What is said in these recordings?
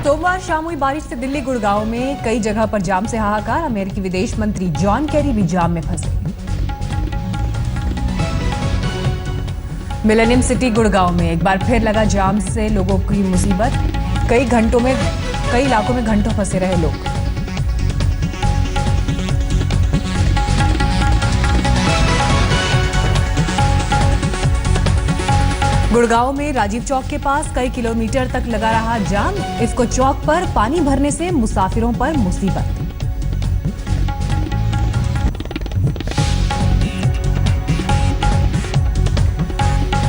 सोमवार शाम हुई बारिश से दिल्ली गुड़गांव में कई जगह पर जाम से हाहाकार। अमेरिकी विदेश मंत्री जॉन केरी भी जाम में फंसे। मिलेनियम सिटी गुड़गांव में एक बार फिर लगा जाम से लोगों की मुसीबत। कई इलाकों में घंटों फंसे रहे लोग। गुड़गांव में राजीव चौक के पास कई किलोमीटर तक लगा रहा जाम। इफ्को चौक पर पानी भरने से मुसाफिरों पर मुसीबत।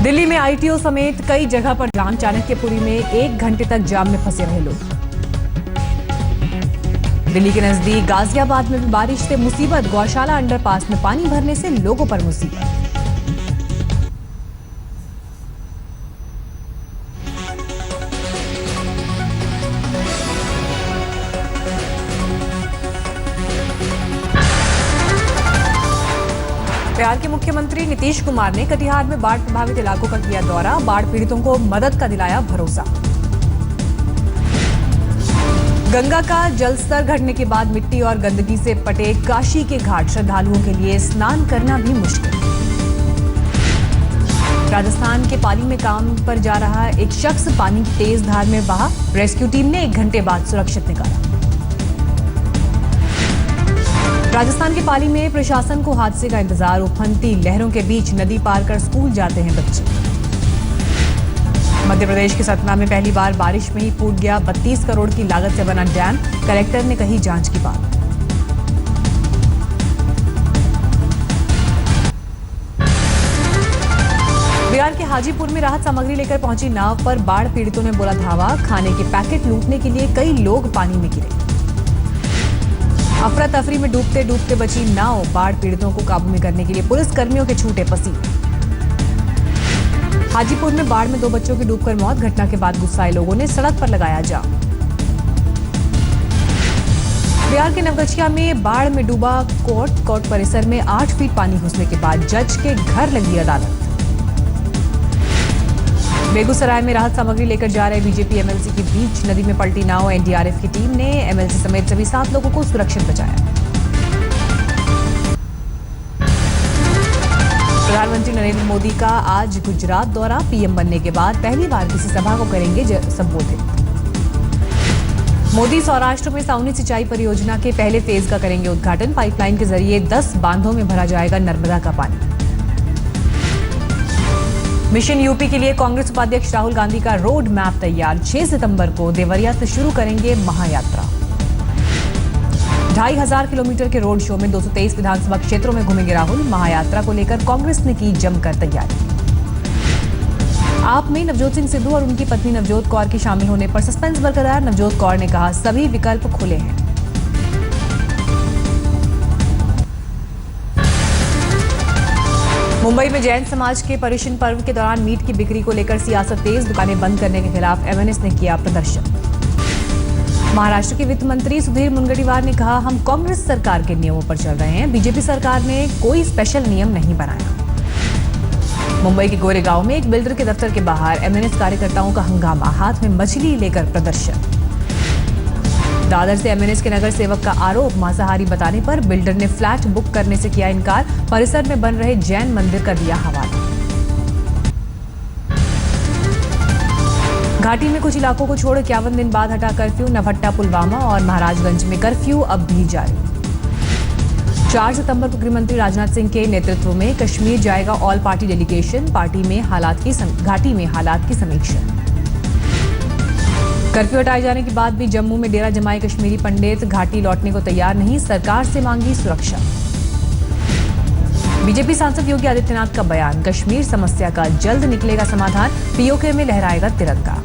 दिल्ली में आईटीओ समेत कई जगह पर जाम। चाणक्यपुरी में 1 घंटे तक जाम में फंसे रहे लोग। दिल्ली के नजदीक गाजियाबाद में भी बारिश से मुसीबत। गौशाला अंडरपास में पानी भरने से लोगों पर मुसीबत। बिहार के मुख्यमंत्री नीतीश कुमार ने कटिहार में बाढ़ प्रभावित इलाकों का किया दौरा। बाढ़ पीड़ितों को मदद का दिलाया भरोसा। गंगा का जलस्तर घटने के बाद मिट्टी और गंदगी से पटे काशी के घाट। श्रद्धालुओं के लिए स्नान करना भी मुश्किल। राजस्थान के पाली में काम पर जा रहा एक शख्स पानी की तेज धार में बहा। रेस्क्यू टीम ने 1 घंटे बाद सुरक्षित निकाला। राजस्थान के पाली में प्रशासन को हादसे का इंतजार। उफनती लहरों के बीच नदी पार कर स्कूल जाते हैं बच्चे। मध्य प्रदेश के सतना में पहली बार बारिश में ही फूट गया 32 करोड़ की लागत से बना डैम। कलेक्टर ने कही जांच की बात। बिहार के हाजीपुर में राहत सामग्री लेकर पहुंची नाव पर बाढ़ पीड़ितों ने बोला धावा। खाने के पैकेट लूटने के लिए कई लोग पानी में गिरे। अफरा तफरी में डूबते डूबते बची नाव। बाढ़ पीड़ितों को काबू में करने के लिए पुलिस कर्मियों के छूटे पसीने। हाजीपुर में बाढ़ में 2 बच्चों की डूबकर मौत। घटना के बाद गुस्साए लोगों ने सड़क पर लगाया जाम। बिहार के नवगछिया में बाढ़ में डूबा कोर्ट परिसर में 8 फीट पानी घुसने के बाद जज के घर लगी अदालत। बेगूसराय में राहत सामग्री लेकर जा रहे बीजेपी एमएलसी के बीच नदी में पलटी नाव। एनडीआरएफ की टीम ने एमएलसी समेत सभी 7 लोगों को सुरक्षित बचाया। प्रधानमंत्री नरेंद्र मोदी का आज गुजरात दौरा। पीएम बनने के बाद पहली बार किसी सभा को करेंगे संबोधित। मोदी सौराष्ट्र में साउनी सिंचाई परियोजना के पहले फेज का करेंगे उद्घाटन। पाइपलाइन के जरिए 10 बांधों में भरा जाएगा नर्मदा का पानी। मिशन यूपी के लिए कांग्रेस उपाध्यक्ष राहुल गांधी का रोड मैप तैयार। 6 सितंबर को देवरिया से शुरू करेंगे महायात्रा। 2500 किलोमीटर के रोड शो में 223 विधानसभा क्षेत्रों में घूमेंगे राहुल। महायात्रा को लेकर कांग्रेस ने की जमकर तैयारी। आप में नवजोत सिंह सिद्धू और उनकी पत्नी नवजोत कौर के शामिल होने पर सस्पेंस बरकरार। नवजोत कौर ने कहा सभी विकल्प खुले हैं। मुंबई में जैन समाज के पर्युषण पर्व के दौरान मीट की बिक्री को लेकर सियासत तेज। दुकानें बंद करने के खिलाफ एमएनएस ने किया प्रदर्शन। महाराष्ट्र के वित्त मंत्री सुधीर मुनगंटीवार ने कहा हम कांग्रेस सरकार के नियमों पर चल रहे हैं। बीजेपी सरकार ने कोई स्पेशल नियम नहीं बनाया। मुंबई के गोरेगांव में एक बिल्डर के दफ्तर के बाहर एमएनएस कार्यकर्ताओं का हंगामा। हाथ में मछली लेकर प्रदर्शन। दादर से एमएनएस के नगर सेवक का आरोप। मांसाहारी बताने पर बिल्डर ने फ्लैट बुक करने से किया इनकार। परिसर में बन रहे जैन मंदिर का दिया हवाला। घाटी में कुछ इलाकों को छोड़ 51 दिन बाद हटा कर्फ्यू। नवहट्टा, पुलवामा और महाराजगंज में कर्फ्यू अब भी जारी। 4 सितंबर को गृहमंत्री राजनाथ सिंह के नेतृत्व में कश्मीर जाएगा ऑल पार्टी डेलीगेशन। घाटी में हालात की समीक्षा। कर्फ्यू हटाए जाने के बाद भी जम्मू में डेरा जमाए कश्मीरी पंडित घाटी लौटने को तैयार नहीं। सरकार से मांगी सुरक्षा। बीजेपी सांसद योगी आदित्यनाथ का बयान। कश्मीर समस्या का जल्द निकलेगा समाधान। पीओके में लहराएगा तिरंगा।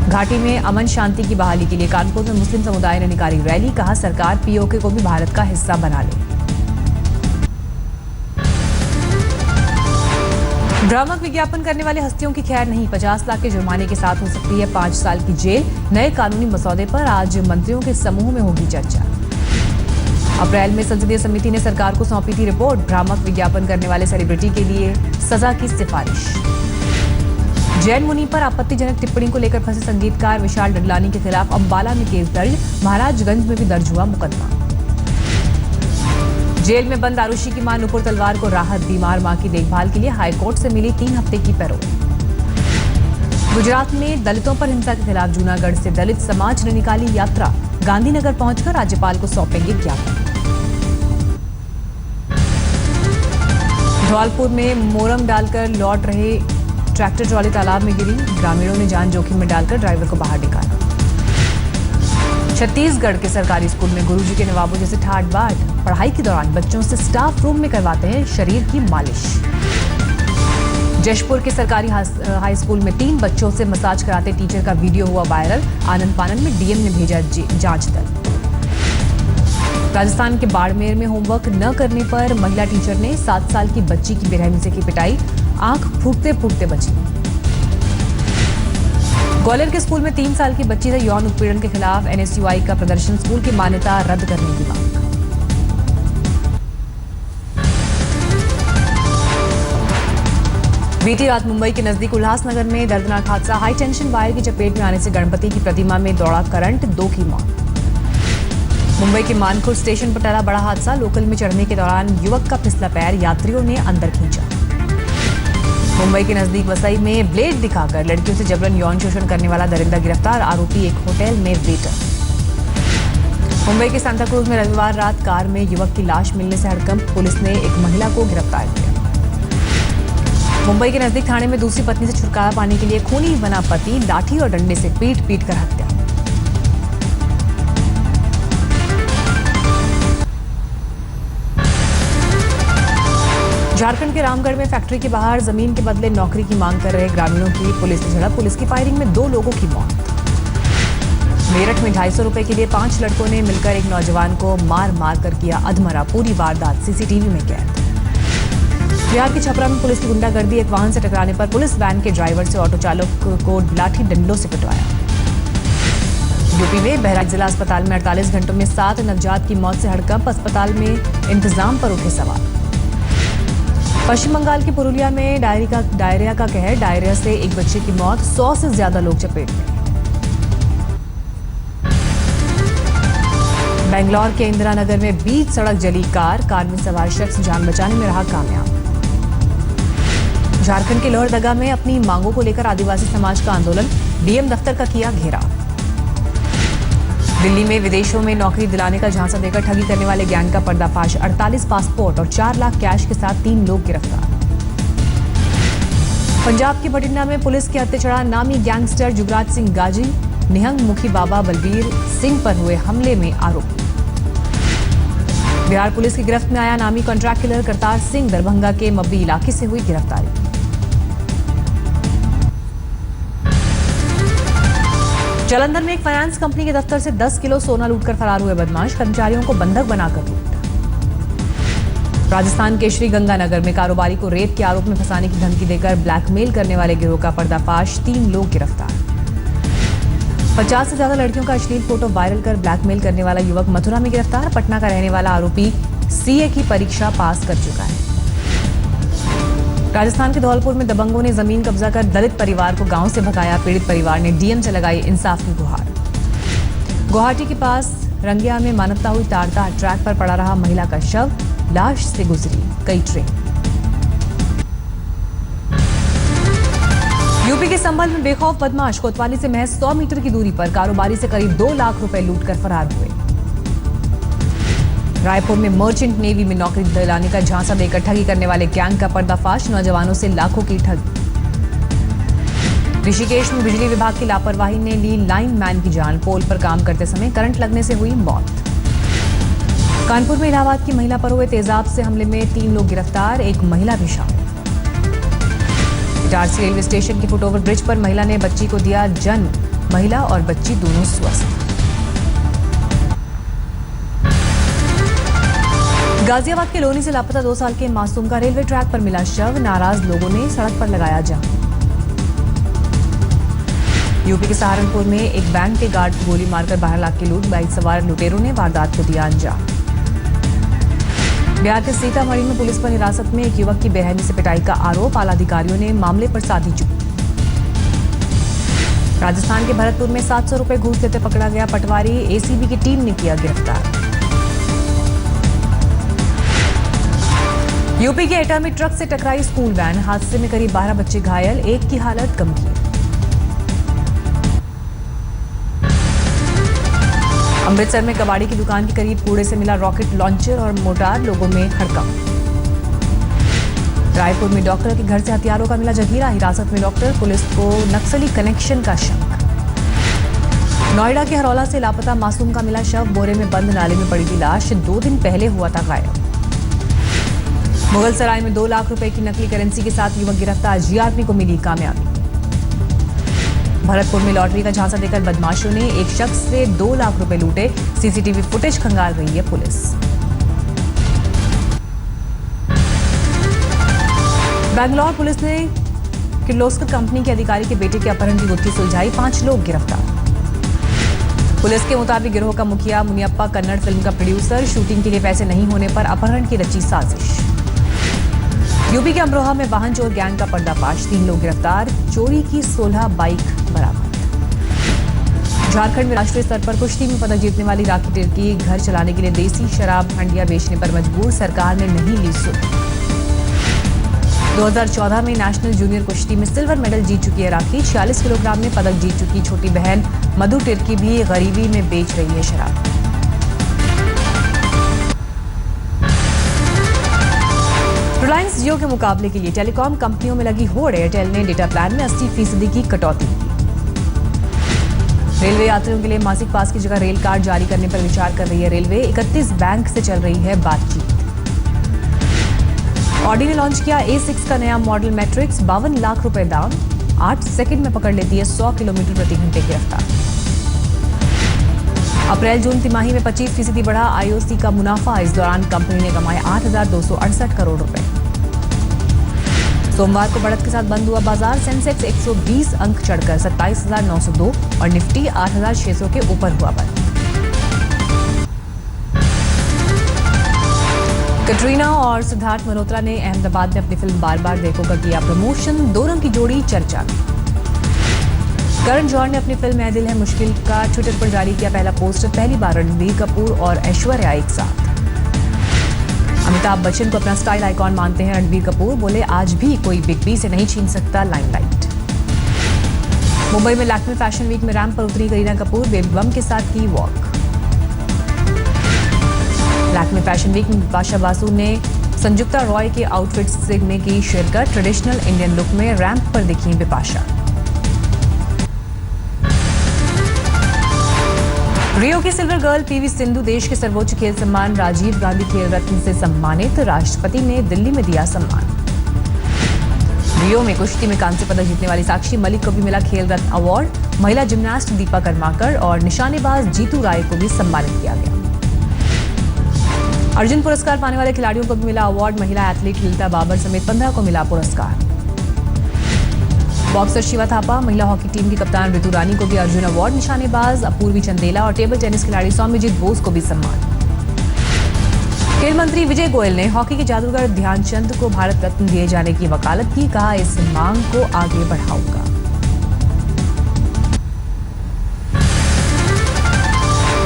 घाटी में अमन शांति की बहाली के लिए कानपुर में मुस्लिम समुदाय ने निकाली रैली। कहा सरकार पीओके को भी भारत का हिस्सा बना ले। भ्रामक विज्ञापन करने वाले हस्तियों की खैर नहीं। 50 लाख के जुर्माने के साथ हो सकती है 5 साल की जेल। नए कानूनी मसौदे पर आज मंत्रियों के समूह में होगी चर्चा। अप्रैल में संसदीय समिति ने सरकार को सौंपी थी रिपोर्ट। भ्रामक विज्ञापन करने वाले सेलिब्रिटी के लिए सजा की सिफारिश। जैन मुनि पर आपत्तिजनक टिप्पणी को लेकर फंसे संगीतकार विशाल डडलानी के खिलाफ अंबाला में केस दर्ज, महाराजगंज में भी दर्ज हुआ मुकदमा। जेल में बंद आरुषि की मां नुपुर तलवार को राहत, बीमार मां की देखभाल के लिए हाईकोर्ट से मिली 3 हफ्ते की पैरोल। गुजरात में दलितों पर हिंसा के खिलाफ जूनागढ़ से दलित समाज ने निकाली यात्रा, गांधीनगर पहुंचकर राज्यपाल को सौंपेंगे ज्ञापन। धौलपुर में मोरम डालकर लौट रहे ट्रैक्टर ट्रॉली तालाब में गिरी, ग्रामीणों ने जान जोखिम में डालकर ड्राइवर को बाहर निकाला। छत्तीसगढ़ के सरकारी स्कूल में गुरुजी के नवाबों जैसे ठाट बाट, पढ़ाई के दौरान बच्चों से स्टाफ रूम में करवाते हैं शरीर की मालिश। जशपुर के सरकारी हाई स्कूल में 3 बच्चों से मसाज कराते टीचर का वीडियो हुआ वायरल, आनंद फानंद में डीएम ने भेजा जांच दल। राजस्थान के बाड़मेर में होमवर्क न करने पर महिला टीचर ने 7 साल की बच्ची की बेरहमी से की पिटाई, आंख फूटते फूटते बची। ग्वालियर के स्कूल में 3 साल की बच्ची से यौन उत्पीड़न के खिलाफ एनएसयूआई का प्रदर्शन, स्कूल की मान्यता रद्द करने की मांग। बीती रात मुंबई के नजदीक उल्लासनगर में दर्दनाक हादसा, हाई टेंशन वायर की चपेट में आने से गणपति की प्रतिमा में दौड़ा करंट, 2 की मौत। मुंबई के मानखुर्द स्टेशन पर टला बड़ा हादसा, लोकल में चढ़ने के दौरान युवक का फिसला पैर, यात्रियों ने अंदर खींचा। मुंबई के नजदीक वसई में ब्लेड दिखाकर लड़कियों से जबरन यौन शोषण करने वाला दरिंदा गिरफ्तार, आरोपी एक होटल में वेटर। मुंबई के सांता क्रूज में रविवार रात कार में युवक की लाश मिलने से हड़कंप, पुलिस ने एक महिला को गिरफ्तार किया। मुंबई के नजदीक थाने में दूसरी पत्नी से छुटकारा पाने के लिए खूनी बना पति, लाठी और डंडे से पीट कर हत्या। झारखंड के रामगढ़ में फैक्ट्री के बाहर जमीन के बदले नौकरी की मांग कर रहे ग्रामीणों की पुलिस से झड़प, पुलिस की फायरिंग में 2 लोगों की मौत। मेरठ में 250 रुपए के लिए 5 लड़कों ने मिलकर एक नौजवान को मार कर किया अधमरा, पूरी वारदात सीसीटीवी में कैद। बिहार के छपरा में पुलिस की गुंडागर्दी, एक वाहन से टकराने पर पुलिस वैन के ड्राइवर से ऑटो चालक को लाठी डंडों से पिटवाया। यूपी में बहराइच जिला अस्पताल में 48 घंटों में 7 नवजात की मौत से हड़कंप, अस्पताल में इंतजाम पर उठे सवाल। पश्चिम बंगाल के पुरुलिया में डायरिया का कहर, डायरिया से एक बच्चे की मौत, 100 से ज्यादा लोग चपेट में। बेंगलौर के इंदिरा नगर में बीच सड़क जली कार में सवार शख्स जान बचाने में रहा कामयाब। झारखंड के लोहरदगा में अपनी मांगों को लेकर आदिवासी समाज का आंदोलन, डीएम दफ्तर का किया घेराव। दिल्ली में विदेशों में नौकरी दिलाने का झांसा देकर ठगी करने वाले गैंग का पर्दाफाश, 48 पासपोर्ट और 4 लाख कैश के साथ 3 लोग गिरफ्तार। पंजाब के बठिंडा में पुलिस के हत्थे चढ़ा नामी गैंगस्टर जुगराज सिंह गाजी, निहंग मुखी बाबा बलबीर सिंह पर हुए हमले में आरोपी। बिहार पुलिस की गिरफ्त में आया नामी कॉन्ट्रैक्ट किलर करतार सिंह, दरभंगा के मब्बी इलाके से हुई गिरफ्तारी। जालंधर में एक फाइनेंस कंपनी के दफ्तर से 10 किलो सोना लूटकर फरार हुए बदमाश, कर्मचारियों को बंधक बनाकर लूट। राजस्थान के श्रीगंगानगर में कारोबारी को रेप के आरोप में फंसाने की धमकी देकर ब्लैकमेल करने वाले गिरोह का पर्दाफाश, 3 लोग गिरफ्तार। 50 से ज्यादा लड़कियों का अश्लील फोटो वायरल कर ब्लैकमेल करने वाला युवक मथुरा में गिरफ्तार, पटना का रहने वाला आरोपी सीए की परीक्षा पास कर चुका है। राजस्थान के धौलपुर में दबंगों ने जमीन कब्जा कर दलित परिवार को गांव से भगाया, पीड़ित परिवार ने डीएम से लगाई इंसाफ की गुहार। गुवाहाटी के पास रंगिया में मानवता हुई ताड़ता, ट्रैक पर पड़ा रहा महिला का शव, लाश से गुजरी कई ट्रेन। यूपी के संभल में बेखौफ बदमाश कोतवाली से महज 100 मीटर की दूरी पर कारोबारी से करीब 2 लाख रुपए लूटकर फरार हुए। रायपुर में मर्चेंट नेवी में नौकरी दिलाने का झांसा देकर ठगी करने वाले गैंग का पर्दाफाश, नौजवानों से लाखों की ठगी। ऋषिकेश में बिजली विभाग की लापरवाही ने ली लाइन मैन की जान, पोल पर काम करते समय करंट लगने से हुई मौत। कानपुर में इलाहाबाद की महिला पर हुए तेजाब से हमले में 3 लोग गिरफ्तार, एक महिला भी शामिल। इटारसी रेलवे स्टेशन के फुटओवर ब्रिज पर महिला ने बच्ची को दिया जन्म, महिला और बच्ची दोनों स्वस्थ। गाजियाबाद के लोनी से लापता 2 साल के मासूम का रेलवे ट्रैक पर मिला शव, नाराज लोगों ने सड़क पर लगाया जाम। यूपी के सहारनपुर में एक बैंक के गार्ड को गोली मारकर 12 लाख की लूट, बाइक सवार लुटेरों ने वारदात को दिया अंजाम। बिहार के सीतामढ़ी में पुलिस पर हिरासत में एक युवक की बेरहमी से पिटाई का आरोप, आला अधिकारियों ने मामले पर साधी चुप्पी। राजस्थान के भरतपुर में 700 रुपए घूस लेते पकड़ा गया पटवारी, एसीबी की टीम ने किया गिरफ्तार। यूपी के एटा में ट्रक से टकराई स्कूल वैन, हादसे में करीब 12 बच्चे घायल, एक की हालत गंभीर। अमृतसर में कबाड़ी की दुकान के करीब कूड़े से मिला रॉकेट लॉन्चर और मोर्टार, लोगों में हड़कंप। रायपुर में डॉक्टर के घर से हथियारों का मिला जखीरा, हिरासत में डॉक्टर, पुलिस को नक्सली कनेक्शन का शक। नोएडा के हरौला से लापता मासूम का मिला शव, बोरे में बंद नाले में पड़ी थी लाश, 2 दिन पहले हुआ था गायब। मुगलसराय में 2 लाख रुपए की नकली करेंसी के साथ युवक गिरफ्तार, जीआरपी को मिली कामयाबी। भरतपुर में लॉटरी का झांसा देकर बदमाशों ने एक शख्स से 2 लाख रुपए लूटे, सीसीटीवी फुटेज खंगाल रही है पुलिस। बैंगलोर पुलिस ने किर्लोस्कर कंपनी के अधिकारी के बेटे के अपहरण की गुत्थी सुलझाई, 5 लोग गिरफ्तार। पुलिस के मुताबिक गिरोह का मुखिया मुनियप्पा कन्नड़ फिल्म का प्रोड्यूसर, शूटिंग के लिए पैसे नहीं होने पर अपहरण की रची साजिश। यूपी के अमरोहा में वाहन चोर गैंग का पर्दाफाश, 3 लोग गिरफ्तार, चोरी की 16 बाइक बरामद। झारखंड में राष्ट्रीय स्तर पर कुश्ती में पदक जीतने वाली राखी तिर्की घर चलाने के लिए देसी शराब हंडिया बेचने पर मजबूर, सरकार ने नहीं ली सुध। 2014 में नेशनल जूनियर कुश्ती में सिल्वर मेडल जीत चुकी है राखी, 46 किलोग्राम में पदक जीत चुकी छोटी बहन मधु तिर्की भी गरीबी में बेच रही है शराब। रिलायंस जियो के मुकाबले के लिए टेलीकॉम कंपनियों में लगी होड़, एयरटेल ने डेटा प्लान में 80% की कटौती की। रेलवे यात्रियों के लिए मासिक पास की जगह रेल कार्ड जारी करने पर विचार कर रही है रेलवे, 31 बैंक से चल रही है बातचीत। ऑडी ने लॉन्च किया A6 का नया मॉडल मैट्रिक्स, 52 लाख रुपए दाम, 8 सेकंड में पकड़ लेती है 100 किलोमीटर प्रति घंटे की रफ्तार। अप्रैल जून तिमाही में 25% बढ़ा IOC का मुनाफा, इस दौरान कंपनी ने कमाए 8,268 करोड़ रुपए। सोमवार को बढ़त के साथ बंद हुआ बाजार, सेंसेक्स 120 अंक चढ़कर 27,902 और निफ्टी 8,600 के ऊपर हुआ बंद। कटरीना और सिद्धार्थ मल्होत्रा ने अहमदाबाद में अपनी फिल्म बार बार देखो का किया प्रमोशन, दोनों की जोड़ी चर्चा में। करण जौहर ने अपनी फिल्म ऐ दिल है मुश्किल का ट्विटर पर जारी किया पहला पोस्टर, पहली बार रणबीर कपूर और ऐश्वर्या एक साथ। अमिताभ बच्चन को अपना स्टाइल आइकॉन मानते हैं रणबीर कपूर, बोले आज भी कोई बिग बी से नहीं छीन सकता लाइमलाइट। मुंबई में लैक्मे फैशन वीक में रैंप पर उतरी करीना कपूर, बेबी बम के साथ की वॉक। लैक्मे फैशन वीक में बिपाशा बासु ने संजुक्ता रॉय के आउटफिट्स में की शिरकत, ट्रेडिशनल इंडियन लुक में रैंप पर दिखी बिपाशा। रियो की सिल्वर गर्ल पीवी सिंधु देश के सर्वोच्च खेल सम्मान राजीव गांधी खेल रत्न से सम्मानित, राष्ट्रपति ने दिल्ली में दिया सम्मान। रियो में कुश्ती में कांस्य पदक जीतने वाली साक्षी मलिक को भी मिला खेल रत्न अवार्ड, महिला जिम्नास्ट दीपा कर्माकर और निशानेबाज जीतू राय को भी सम्मानित किया गया। अर्जुन पुरस्कार पाने वाले खिलाड़ियों को भी मिला अवार्ड, महिला एथलीट ललिता बाबर समेत 15 को मिला पुरस्कार। बॉक्सर शिवा थापा, महिला हॉकी टीम की कप्तान ऋतु रानी को भी अर्जुन अवार्ड, निशानेबाज अपूर्वी चंदेला और टेबल टेनिस खिलाड़ी सौम्यजीत बोस को भी सम्मान। खेल मंत्री विजय गोयल ने हॉकी के जादूगर ध्यानचंद को भारत रत्न दिए जाने की वकालत की, कहा इस मांग को आगे बढ़ाऊंगा।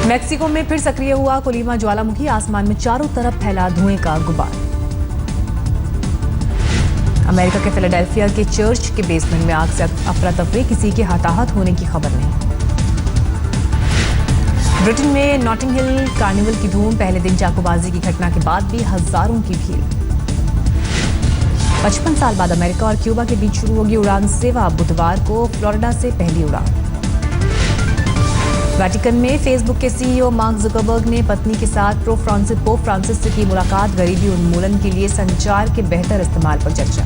मेक्सिको में फिर सक्रिय हुआ कोलिमा ज्वालामुखी, आसमान में चारों तरफ फैला धुएं का गुबार। अमेरिका के फिलाडेल्फिया के चर्च के बेसमेंट में आग से अफरा तफरी, किसी के हताहत होने की खबर नहीं। ब्रिटेन में नॉटिंग हिल कार्निवल की धूम, पहले दिन चाकूबाजी की घटना के बाद भी हजारों की भीड़। 55 साल बाद अमेरिका और क्यूबा के बीच शुरू होगी उड़ान सेवा, बुधवार को फ्लोरिडा से पहली उड़ान। वेटिकन में फेसबुक के CEO मार्क जुकरबर्ग ने पत्नी के साथ पोप फ्रांसिस से की मुलाकात, गरीबी उन्मूलन के लिए संचार के बेहतर इस्तेमाल पर चर्चा।